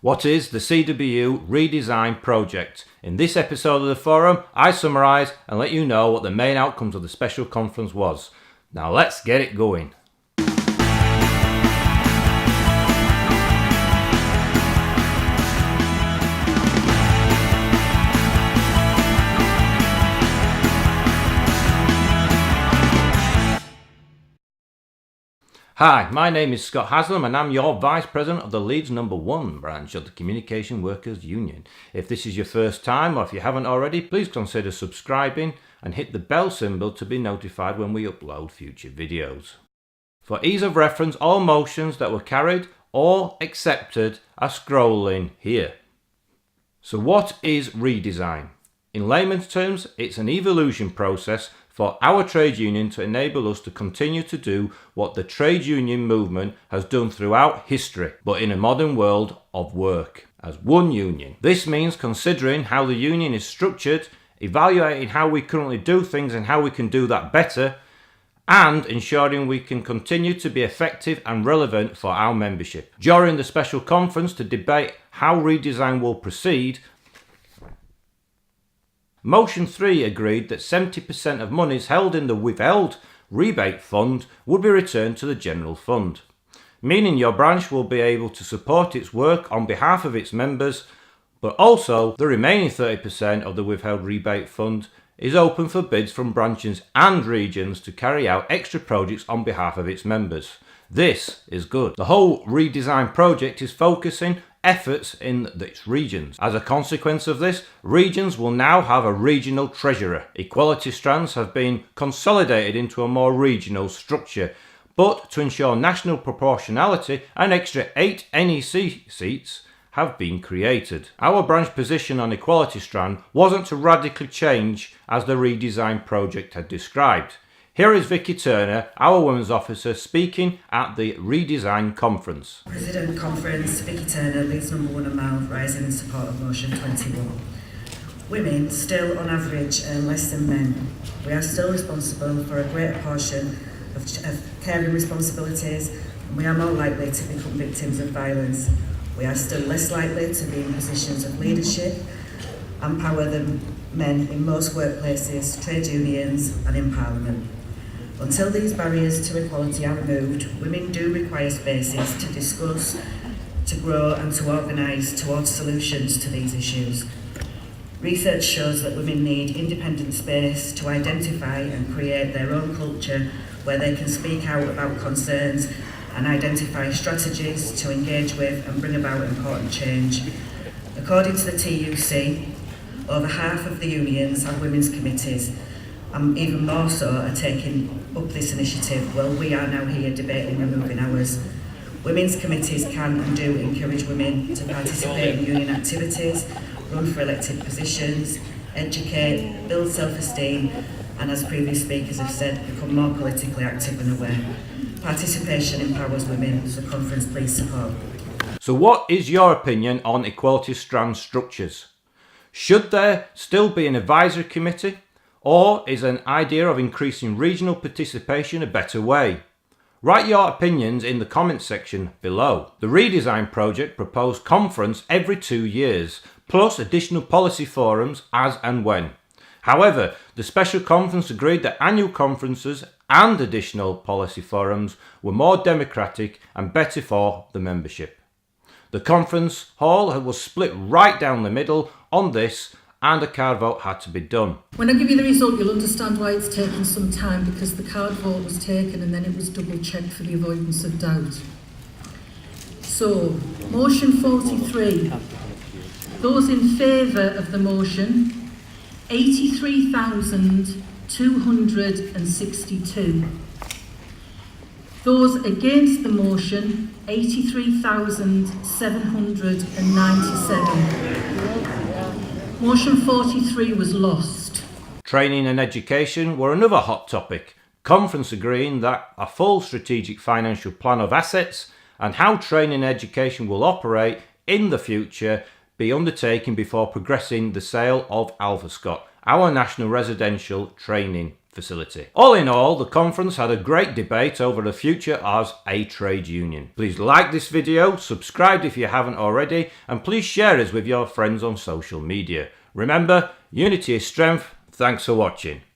What is the CWU Redesign project? In this episode of the forum, I summarise and let you know what the main outcomes of the special conference was. Now let's get it going. Hi, my name is Scott Haslam and I'm your Vice President of the Leeds No. 1 branch of the Communication Workers Union. If this is your first time or if you haven't already, please consider subscribing and hit the bell symbol to be notified when we upload future videos. For ease of reference, all motions that were carried or accepted are scrolling here. So what is redesign? In layman's terms, it's an evolution process for our trade union to enable us to continue to do what the trade union movement has done throughout history, but in a modern world of work, as one union. This means considering how the union is structured, evaluating how we currently do things and how we can do that better, and ensuring we can continue to be effective and relevant for our membership. During the special conference to debate how redesign will proceed, Motion 3 agreed that 70% of monies held in the withheld rebate fund would be returned to the general fund, meaning your branch will be able to support its work on behalf of its members, but also the remaining 30% of the withheld rebate fund is open for bids from branches and regions to carry out extra projects on behalf of its members. This is good. The whole redesign project is focusing efforts in its regions. As a consequence of this, regions will now have a regional treasurer. Equality strands have been consolidated into a more regional structure, but to ensure national proportionality, an extra 8 NEC seats have been created. Our branch position on equality strand wasn't to radically change as the redesign project had described. Here is Vicky Turner, our Women's Officer, speaking at the Redesign Conference. President Conference, Vicky Turner, Leeds No. 1 and Mouth, rising in support of Motion 21. Women still on average earn less than men. We are still responsible for a greater portion of caring responsibilities, and we are more likely to become victims of violence. We are still less likely to be in positions of leadership and power than men in most workplaces, trade unions and in Parliament. Until these barriers to equality are removed, women do require spaces to discuss, to grow and to organise towards solutions to these issues. Research shows that women need independent space to identify and create their own culture where they can speak out about concerns and identify strategies to engage with and bring about important change. According to the TUC, over half of the unions have women's committees, and even more so are taking up this initiative. Well, we are now here debating removing ours. Women's committees can and do encourage women to participate in union activities, run for elected positions, educate, build self-esteem, and as previous speakers have said, become more politically active and aware. Participation empowers women, so conference please support. So what is your opinion on equality strand structures? Should there still be an advisory committee, or is an idea of increasing regional participation a better way? Write your opinions in the comments section below. The redesign project proposed conference every 2 years, plus additional policy forums as and when. However, the special conference agreed that annual conferences and additional policy forums were more democratic and better for the membership. The conference hall was split right down the middle on this, and a card vote had to be done. When I give you the result, you'll understand why it's taken some time, because the card vote was taken and then it was double checked for the avoidance of doubt. So, motion 43. Those in favour of the motion, 83,262. Those against the motion, 83,797. Motion 43 was lost. Training and education were another hot topic. Conference agreeing that a full strategic financial plan of assets and how training and education will operate in the future be undertaken before progressing the sale of Alpha Scott, our national residential training facility. All in all, the conference had a great debate over the future as a trade union. Please like this video, subscribe if you haven't already, and please share us with your friends on social media. Remember, unity is strength. Thanks for watching.